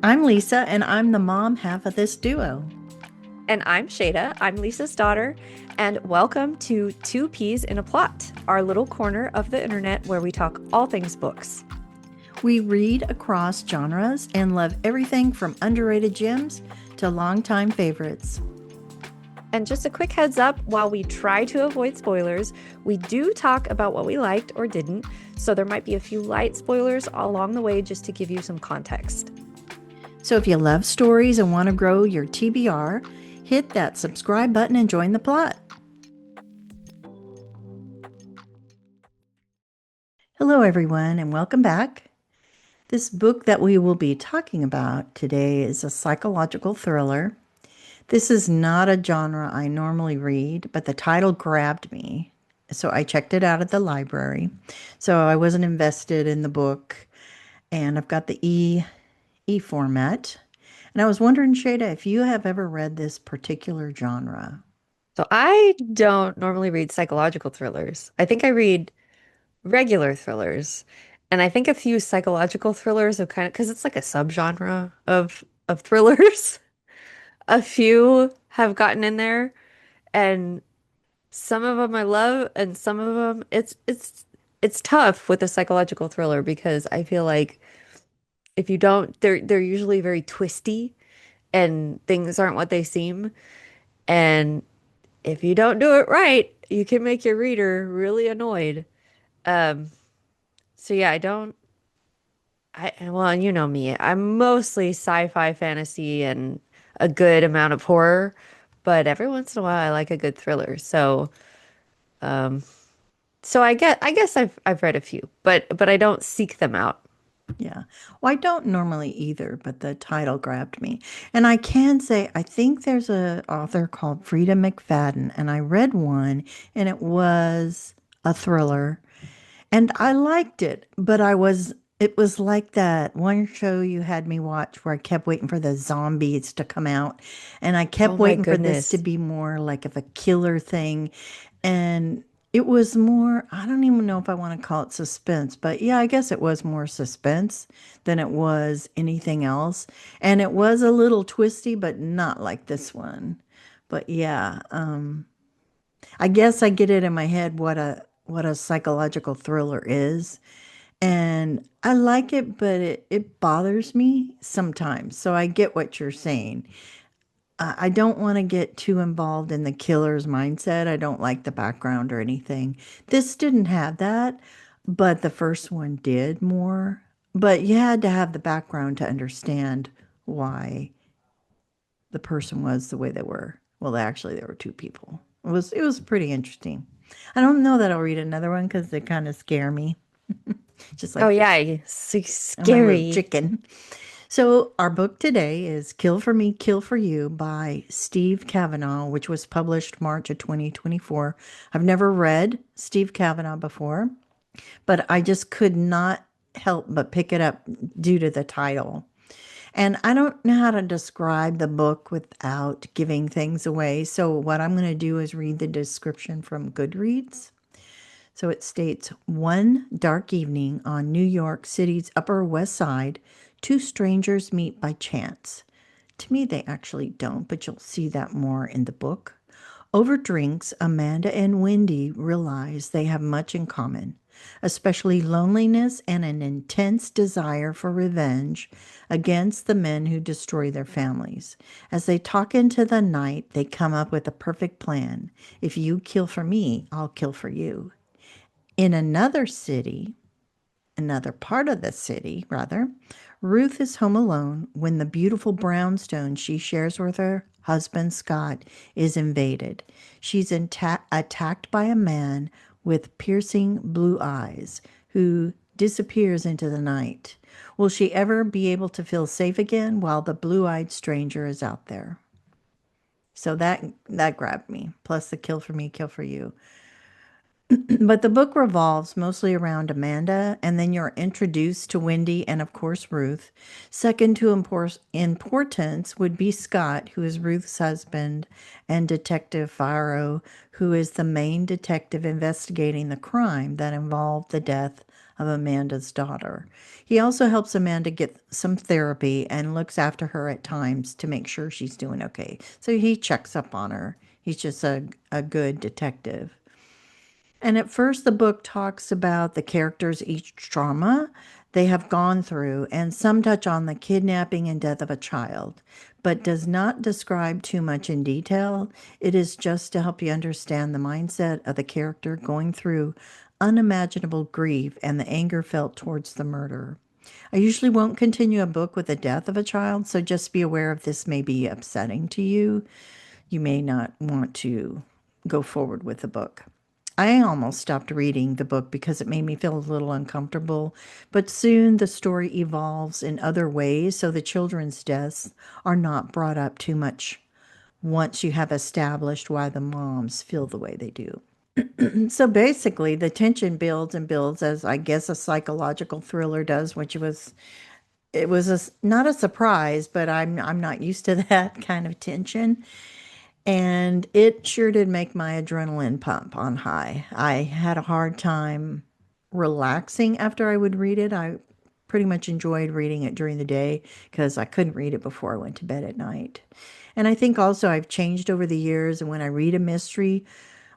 I'm Lisa, and I'm the mom half of this duo. And I'm Shada. I'm Lisa's daughter. And welcome to Two Peas in a Plot, our little corner of the internet where we talk all things books. We read across genres and love everything from underrated gems to longtime favorites. And just a quick heads up while we try to avoid spoilers, we do talk about what we liked or didn't. So there might be a few light spoilers along the way just to give you some context. So if you love stories and want to grow your TBR, hit that subscribe button and join the plot. Hello, everyone, and welcome back. This book that we will be talking about today is a psychological thriller. This is not a genre I normally read, but the title grabbed me. So I checked it out at the library. So I wasn't invested in the book, and I've got the e format. And I was wondering, Shada, if you have ever read this particular genre. So I don't normally read psychological thrillers. I think I read regular thrillers. And I think a few psychological thrillers have kind of because it's like a subgenre of thrillers. A few have gotten in there, and some of them I love, and some of them it's tough with a psychological thriller because I feel like if you don't, they're usually very twisty and things aren't what they seem. And if you don't do it right, you can make your reader really annoyed. Um, so yeah, I don't. Well, you know me. I'm mostly sci-fi, fantasy, and a good amount of horror, but every once in a while I like a good thriller. Um, so I guess I've read a few, but I don't seek them out. Yeah. Well, I don't normally either, but the title grabbed me. And I can say I think there's a author called Frida McFadden, and I read one and it was a thriller. And I liked it, but it was like that one show you had me watch where I kept waiting for the zombies to come out. And I Oh kept my waiting for this to goodness. be more like of a killer thing. And it was more, I don't even know if I want to call it suspense, but yeah, I guess it was more suspense than it was anything else. And it was a little twisty, but not like this one. But yeah, I guess I get it in my head what a psychological thriller is. And I like it, but it bothers me sometimes. So I get what you're saying. I don't want to get too involved in the killer's mindset. I don't like the background or anything. This didn't have that, but the first one did more. But you had to have the background to understand why the person was the way they were. Well, actually, there were two people. It was pretty interesting. I don't know that I'll read another one because they kind of scare me, just Oh like yeah, I'm a little scary. chicken. So, our book today is Kill for Me, Kill for You by Steve Cavanagh, which was published March of 2024. I've never read Steve Cavanagh before, but I just could not help but pick it up due to the title. And I don't know how to describe the book without giving things away. So, what I'm going to do is read the description from Goodreads. So it states one dark evening on New York City's Upper West Side, two strangers meet by chance. To me, they actually don't, but you'll see that more in the book. Over drinks, Amanda and Wendy realize they have much in common, especially loneliness and an intense desire for revenge against the men who destroy their families. As they talk into the night, they come up with a perfect plan. If you kill for me, I'll kill for you. In another city, another part of the city, rather, Ruth is home alone when the beautiful brownstone she shares with her husband Scott is invaded. She's attacked by a man with piercing blue eyes who disappears into the night. Will she ever be able to feel safe again while the blue-eyed stranger is out there? So that grabbed me. Plus the kill for me, kill for you. But the book revolves mostly around Amanda, and then you're introduced to Wendy and, of course, Ruth. Second to importance would be Scott, who is Ruth's husband, and Detective Faro, who is the main detective investigating the crime that involved the death of Amanda's daughter. He also helps Amanda get some therapy and looks after her at times to make sure she's doing okay. So he checks up on her. He's just a good detective. And at first, the book talks about the characters' each trauma they have gone through, and some touch on the kidnapping and death of a child, but does not describe too much in detail. It is just to help you understand the mindset of the character going through unimaginable grief and the anger felt towards the murderer. I usually won't continue a book with the death of a child, so just be aware if this may be upsetting to you. You may not want to go forward with the book. I almost stopped reading the book because it made me feel a little uncomfortable, but soon the story evolves in other ways, so the children's deaths are not brought up too much once you have established why the moms feel the way they do. So basically, the tension builds and builds as I guess a psychological thriller does, which was it was not a surprise, but I'm not used to that kind of tension. And it sure did make my adrenaline pump on high. I had a hard time relaxing after I would read it. I pretty much enjoyed reading it during the day because I couldn't read it before I went to bed at night. And I think also I've changed over the years. And when I read a mystery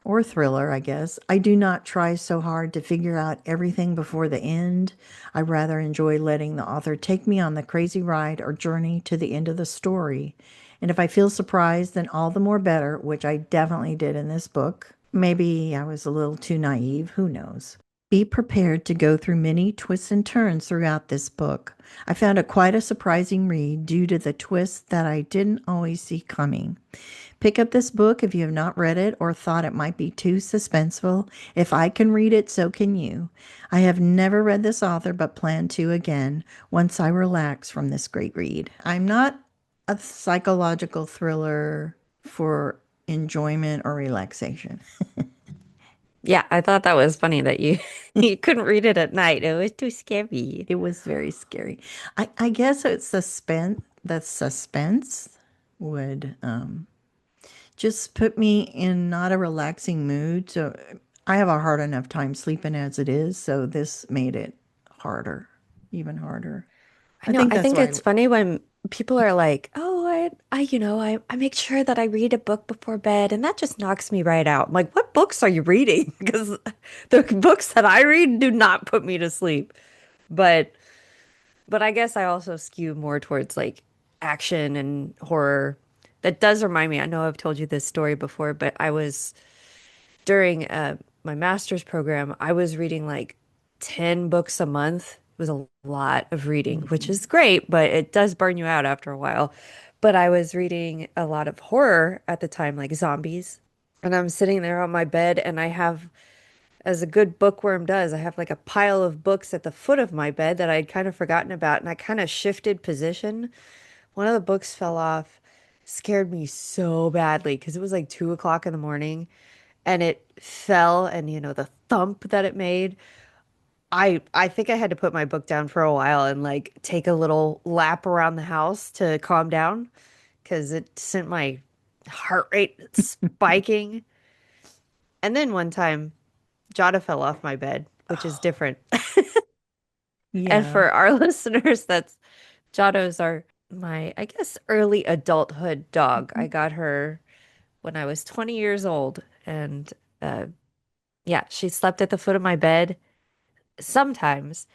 or thriller, I guess, I do not try so hard to figure out everything before the end. I rather enjoy letting the author take me on the crazy ride or journey to the end of the story. And if I feel surprised, then all the more better, which I definitely did in this book. Maybe I was a little too naive, who knows? Be prepared to go through many twists and turns throughout this book. I found it quite a surprising read due to the twists that I didn't always see coming. Pick up this book if you have not read it or thought it might be too suspenseful. If I can read it, so can you. I have never read this author but plan to again once I relax from this great read. I'm not a psychological thriller for enjoyment or relaxation. Yeah, I thought that was funny that you you couldn't read it at night. It was too scary. It was very scary. I guess it's suspense. The suspense would just put me in not a relaxing mood. So I have a hard enough time sleeping as it is. So this made it harder, even harder. I I know. think I that's think why. it's funny when people are like, "Oh, I make sure that I read a book before bed, and that just knocks me right out." I'm like, what books are you reading? Because the books that I read do not put me to sleep. But, but I guess I also skew more towards like action and horror. That does remind me. I know I've told you this story before, but I was during my master's program, I was reading like 10 books a month. It was a lot of reading, which Mhm. is great, but it does burn you out after a while. But I was reading a lot of horror at the time, like zombies. And I'm sitting there on my bed, and I have, as a good bookworm does, I have like a pile of books at the foot of my bed that I'd kind of forgotten about. And I kind of shifted position. One of the books fell off, scared me so badly because it was like 2 o'clock in the morning and it fell, and the thump that it made. I think I had to put my book down for a while and like take a little lap around the house to calm down because it sent my heart rate spiking. And then one time, Jada fell off my bed, which is Oh, different. And yeah. for our listeners, that's Jada's are my, I guess, early adulthood dog. I got her when I was 20 years old. And uh, yeah, she slept at the foot of my bed sometimes,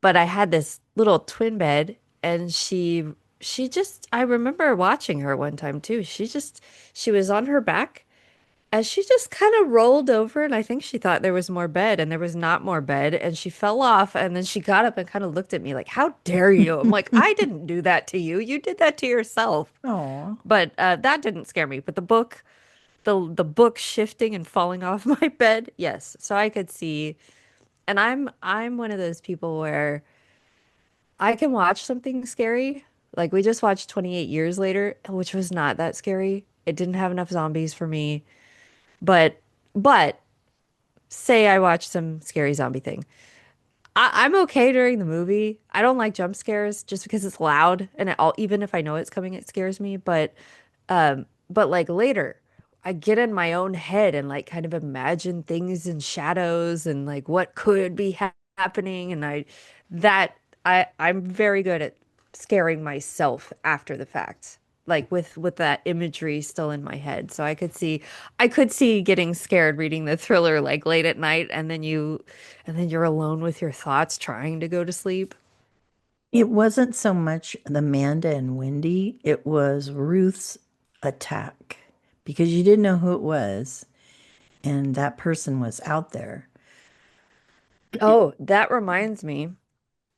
but I had this little twin bed and she just I remember watching her one time too. She was on her back and she just kind of rolled over, and I think she thought there was more bed and there was not more bed, and she fell off, and then she got up and kind of looked at me like, "How dare you?" I'm like, "I didn't do that to you. You did that to yourself." Oh, But that didn't scare me. But the book shifting and falling off my bed, yes. So I could see, and I'm one of those people where I can watch something scary. Like we just watched 28 Years Later, which was not that scary. It didn't have enough zombies for me. But say I watch some scary zombie thing. I'm okay during the movie. I don't like jump scares just because it's loud and even if I know it's coming, it scares me. But like later, I get in my own head and like kind of imagine things in shadows and like what could be happening, and that I'm very good at scaring myself after the fact, like with that imagery still in my head. So I could see getting scared reading the thriller like late at night, and then you're alone with your thoughts trying to go to sleep. It wasn't so much the Amanda and Wendy, it was Ruth's attack because you didn't know who it was, and that person was out there. Oh, that reminds me.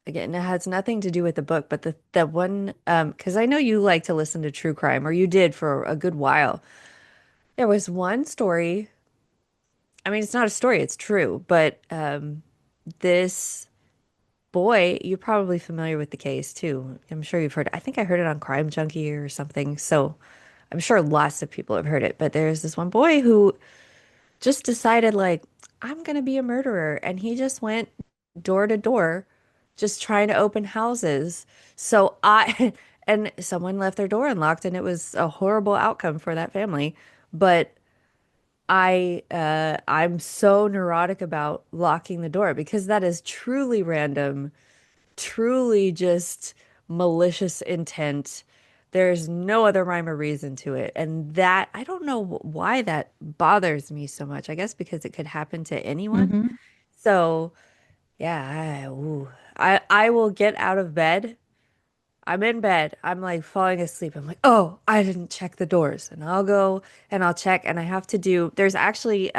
Again, it has nothing to do with the book, but the one because I know you like to listen to true crime, or you did for a good while. There was one story. I mean, it's not a story, it's true, but this boy, you're probably familiar with the case too. I'm sure you've heard it. I think I heard it on Crime Junkie or something. So I'm sure lots of people have heard it, but there's this one boy who just decided like, I'm gonna be a murderer. And he just went door to door, just trying to open houses. So I, and someone left their door unlocked, and it was a horrible outcome for that family. But I'm so neurotic about locking the door because that is truly random, truly just malicious intent. There's no other rhyme or reason to it. And that, I don't know why that bothers me so much. I guess because it could happen to anyone. Hmm. So, yeah, I will get out of bed. I'm in bed. I'm like falling asleep. I'm like, oh, I didn't check the doors. And I'll go and I'll check. And I have to do, there's actually,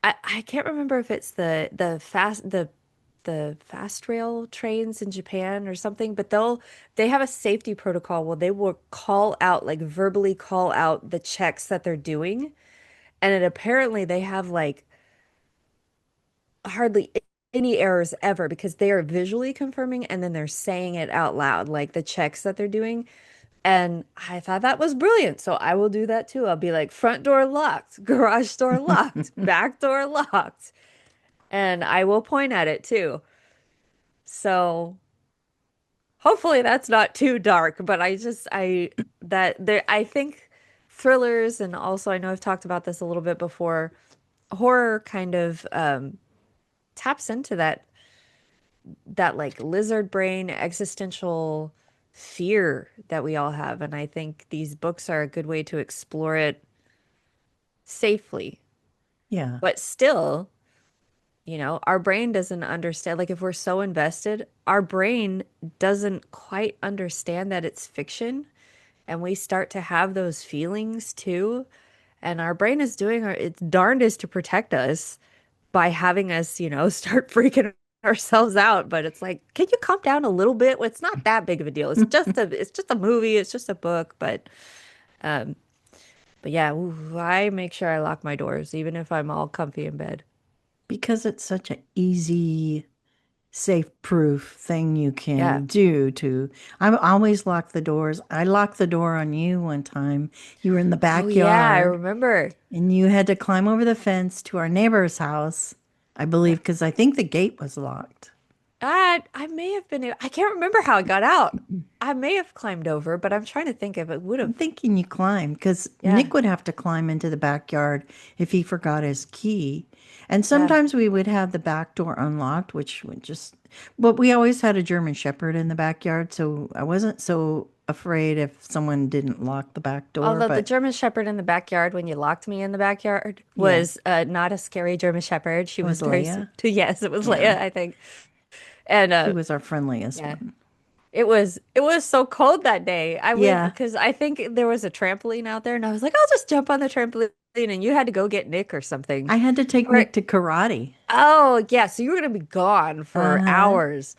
I can't remember if it's the fast rail trains in Japan or something, but they have a safety protocol where they will call out, like verbally call out the checks that they're doing. And it apparently they have like hardly any errors ever because they are visually confirming and then they're saying it out loud, like the checks that they're doing. And I thought that was brilliant. So I will do that too. I'll be like, front door locked, garage door locked, back door locked. And I will point at it too. So hopefully that's not too dark, but I think thrillers, and also I know I've talked about this a little bit before, horror kind of taps into that like lizard brain existential fear that we all have. And I think these books are a good way to explore it safely. Yeah. But still, our brain doesn't understand. Like if we're so invested, our brain doesn't quite understand that it's fiction. And we start to have those feelings too. And our brain is doing its darndest to protect us by having us, start freaking ourselves out. But it's like, can you calm down a little bit? Well, it's not that big of a deal. It's just a movie. It's just a book. Um, but yeah, ooh, I make sure I lock my doors, even if I'm all comfy in bed. Because it's such an easy, safe proof thing you Yeah. can do to. I always lock the doors. I locked the door on you one time. You were in the Oh yeah, I backyard remember. and you had to climb over the fence to our neighbor's house, I believe, Yeah. because I think the gate was locked. I may have been, I can't remember how I got out. I may have climbed over, but I'm trying to think if it would I'm have. thinking you climbed because Yeah. Nick would have to climb into the backyard if he forgot his key. And Yeah. sometimes we would have the back door unlocked, which would just, but we always had a German Shepherd in the backyard. So I wasn't so afraid if someone didn't lock the back door. Although the But German Shepherd in the backyard, when you locked me in the backyard, yeah, was not a scary German Shepherd. She it was was very Leia. sweet. Yes, it was Yeah, Leia, I think. And she was our friendliest yeah, one. it was so cold that day. I went Yeah, because I think there was a trampoline out there, and I was like, I'll just jump on the trampoline, and you had to go get Nick or something. I had to take Or Nick to karate. oh yeah, so you were gonna be gone for Uh-huh. hours.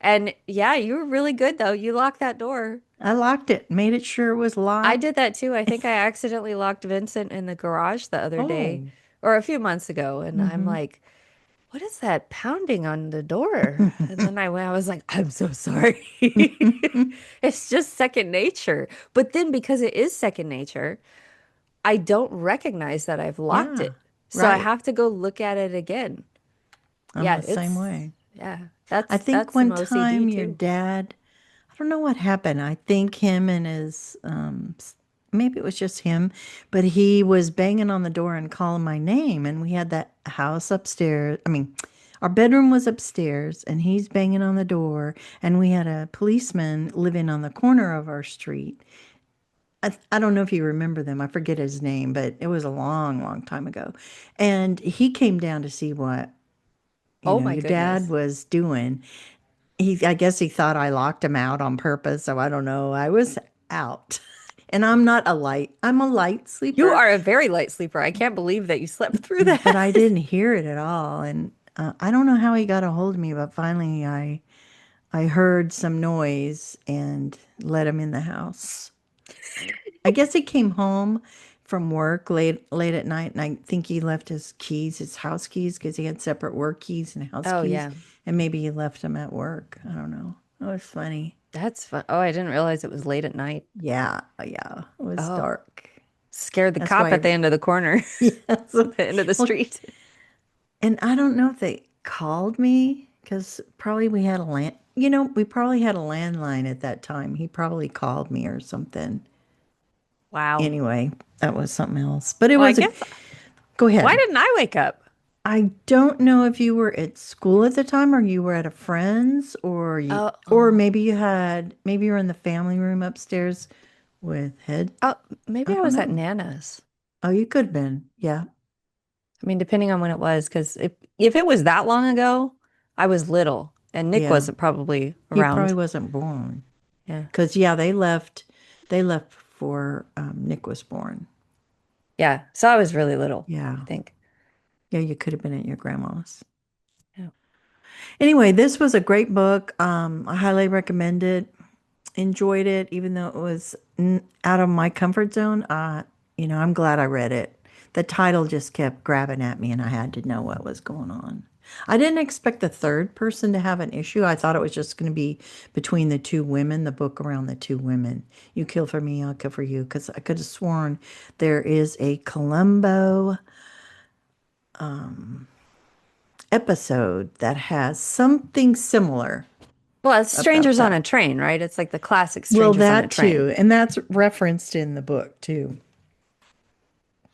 And yeah, you were really good though. You locked that door. I locked it, made it sure it was I locked. did that too. I think I accidentally locked Vincent in the garage the other day Oh. or a few months ago. And I'm Mm-hmm. like, what is that pounding on the door? And then I was like, I'm so sorry. It's just second nature. But then because it is second nature, I don't recognize that I've locked Yeah, it. So I right. have to go look at it again. I'm Yeah, the same way. yeah, I that's think that's some one OCD time your too. dad, I don't know what happened. I think him and his, maybe it was just him, but he was banging on the door and calling my name. And we had that house upstairs, I mean, Our bedroom was upstairs, and he's banging on the door, and we had a policeman living on the corner of our street. I don't know if you remember them. I forget his name, but it was a long, long time ago. And he came down to see what, Oh my your dad goodness. was doing. I guess he thought I locked him out on purpose, so I don't know. I was out. And I'm a light You sleeper, are a very light sleeper. I can't believe that you slept through but I that. didn't hear it at all. And I don't know how he got a hold of me, but finally I heard some noise and let him in the house. I guess he came home from work late at night, and I think he left his keys, his house keys, because he had separate work keys and house Oh keys, yeah. and maybe he left them at work. I don't know. It was funny. That's fun. Oh, I didn't realize it was late at night. Yeah, yeah, it was Oh, dark. scared the That's cop at why. the end of the corner, Yeah. So, the end of the well, street. and I don't know if they called me because probably we had a we probably had a landline at that time. He probably called me or something. Wow. Anyway, that was something else. But it Well, I was a, guess go why ahead. didn't I wake up? I don't know if you were at school at the time or you were at a friend's or maybe you were in the family room upstairs with head. Oh, maybe I I don't was at know. Nana's. Oh, you could have been. Yeah. I mean, depending on when it was, because if it was that long ago, I was little, and Nick Yeah. wasn't probably He probably around. wasn't born. Yeah, Cause yeah, they left before Nick was born. yeah. So I was really little, I Yeah. think. Yeah, you could have been at your grandma's. Yeah. Anyway, this was a great book. I highly recommend it. Enjoyed it, even though it was out of my comfort zone. I'm glad I read it. The title just kept grabbing at me, and I had to know what was going on. I didn't expect the third person to have an issue. I thought it was just going to be between the two women, the book around the two women. You kill for me, I'll kill for you. Because I could have sworn there is a Columbo episode that has something similar Well, it's about Strangers on that. a Train, right? It's like the classic Well, Strangers on a that Train. too. And that's referenced in the book too.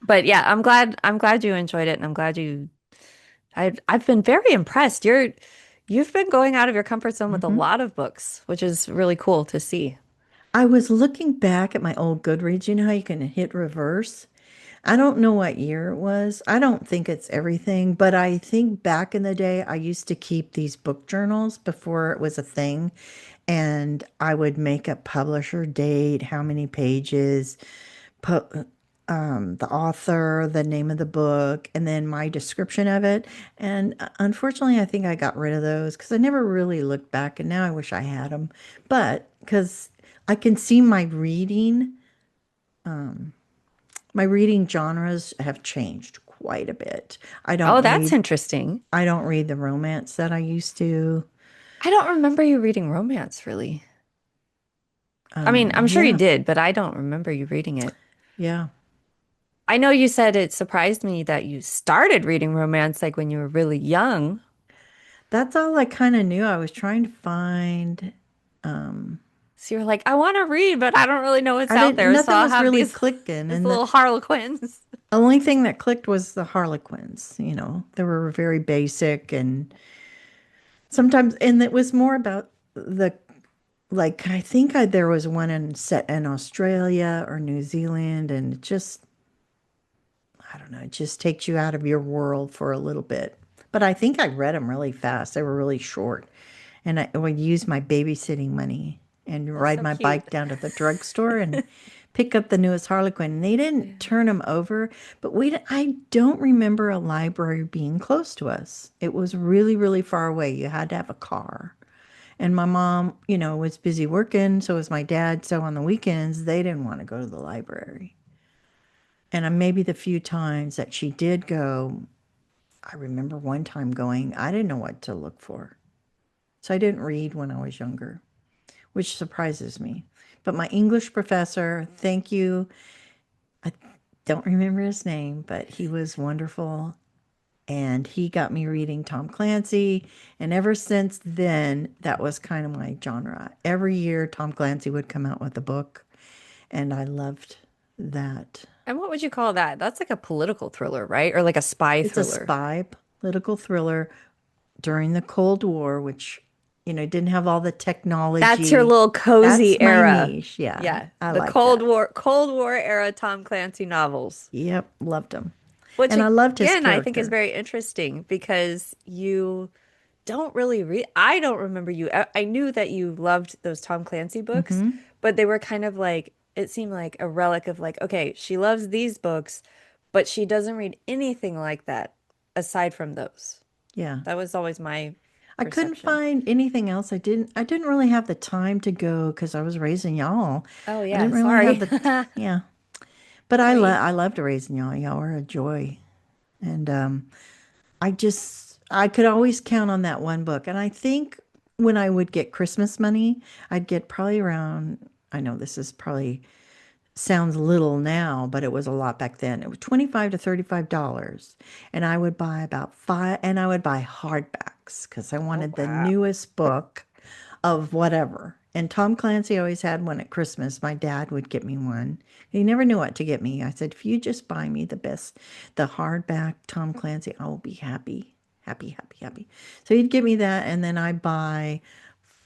But yeah, I'm glad you enjoyed it, and I'm glad you I've been very impressed. You've been going out of your comfort zone with a hmm lot of books, which is really cool to see. I was looking back at my old Goodreads. You know how you can hit reverse? I don't know what year it was. I don't think it's everything, but I think back in the day, I used to keep these book journals before it was a thing. And I would make a publisher date, how many pages, put the author, the name of the book, and then my description of it. And unfortunately, I think I got rid of those because I never really looked back. And now I wish I had them. But because I can see my reading genres have changed quite a bit. I Oh, don't that's read interesting. I don't read the romance that I used to. I don't remember you reading romance, really. I mean, I'm sure you Yeah, did, but I don't remember you reading it. yeah. I know you said it surprised me that you started reading romance like when you were really young. That's all I kind of knew. I was trying to find. Um, So you're like, I want to read, but I don't really know what's I out didn't. there. So Nothing I'll was have really these clicking, these and the little harlequins. only thing that clicked was the Harlequins. They were very basic, and sometimes, and it was more about the like. I think there was one set in Australia or New Zealand, and it just I don't know. It just takes you out of your world for a little bit. But I think I read them really fast. They were really short. And I would use my babysitting money and That's ride so my cute. bike down to the drugstore and pick up the newest Harlequin. And they didn't Yeah. turn them over, but I don't remember a library being close to us. It was really, really far away. You had to have a car. And my mom, was busy working. So was my dad. So on the weekends, they didn't want to go to the library. And maybe the few times that she did go, I remember one time going, I didn't know what to look for. So I didn't read when I was younger, which surprises me. But my English professor, thank you. I don't remember his name, but he was wonderful. And he got me reading Tom Clancy. And ever since then, that was kind of my genre. Every year, Tom Clancy would come out with a book, and I loved that. And what would you call that? That's like a political thriller, right? Or like a spy It's a thriller. spy political thriller during the Cold War, which, didn't have all the That's your technology. little That's cozy my era. niche. Yeah, Yeah, I the like that. Cold War era Tom Clancy novels. Yep, loved him. Which And I loved his again, I think is character. very interesting because you don't really read. I don't remember you. I knew that you loved those Tom Clancy books, Hmm. but they were kind of like, it seemed like a relic of like, okay, she loves these books, but she doesn't read anything like that aside from those. Yeah. That was always my I couldn't perception. find anything else. I didn't really have the time to go because I was raising y'all. Oh I yeah, didn't really have sorry. yeah. But I Sorry. loved raising y'all. Y'all were a joy. And I could always count on that one book. And I think when I would get Christmas money, I'd get probably around, I know this is probably sounds little now, but it was a lot back then. It was 25 to $35. And I would buy about five, and I would buy hardbacks because I Oh wanted the wow. newest book of whatever. And Tom Clancy always had one at Christmas. My dad would get me one. He never knew what to get me. I said, if you just buy me the hardback Tom Clancy, I will be happy, happy, happy, happy. So he'd give me that. And then I buy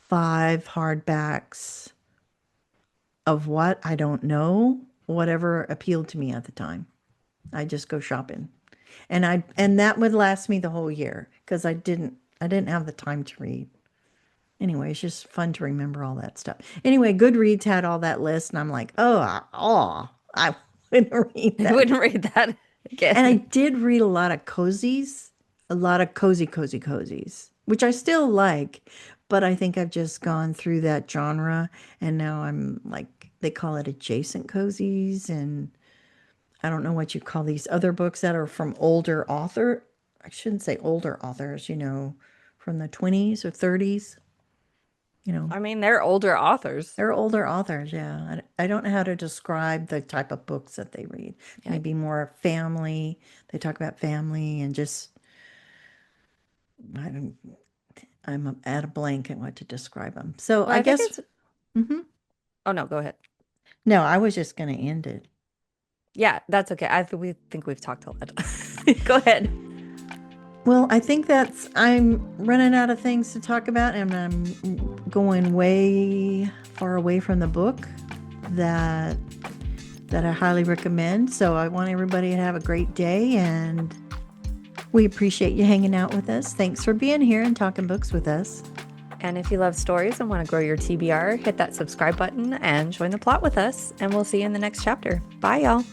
five hardbacks of what I don't know, whatever appealed to me at the time. I just go shopping. And that would last me the whole year because I didn't have the time to read. Anyway, it's just fun to remember all that stuff. Anyway, Goodreads had all that list, and I'm like, I wouldn't read I that. wouldn't read that And I again. did read a lot of cozies, a lot of cozies, which I still like, but I think I've just gone through that genre, and now I'm like, they call it adjacent cozies, and I don't know what you call these other books that are from older author. I shouldn't say older authors, from the 20s or 30s, you know. I mean, they're older authors. They're older authors, yeah. I don't know how to describe the type of books that they read. Yeah. Maybe more family. They talk about family and just I don't. I'm at a blank at what to describe them. So Well, I I think guess. it's, Hmm. oh no, go ahead. No, I was just going to end it. Yeah, that's okay. We think we've talked a lot. Go ahead. Well, I think I'm running out of things to talk about, and I'm going way far away from the book that that I highly recommend. So I want everybody to have a great day, and we appreciate you hanging out with us. Thanks for being here and talking books with us. And if you love stories and want to grow your TBR, hit that subscribe button and join the plot with us. And we'll see you in the next chapter. Bye, y'all.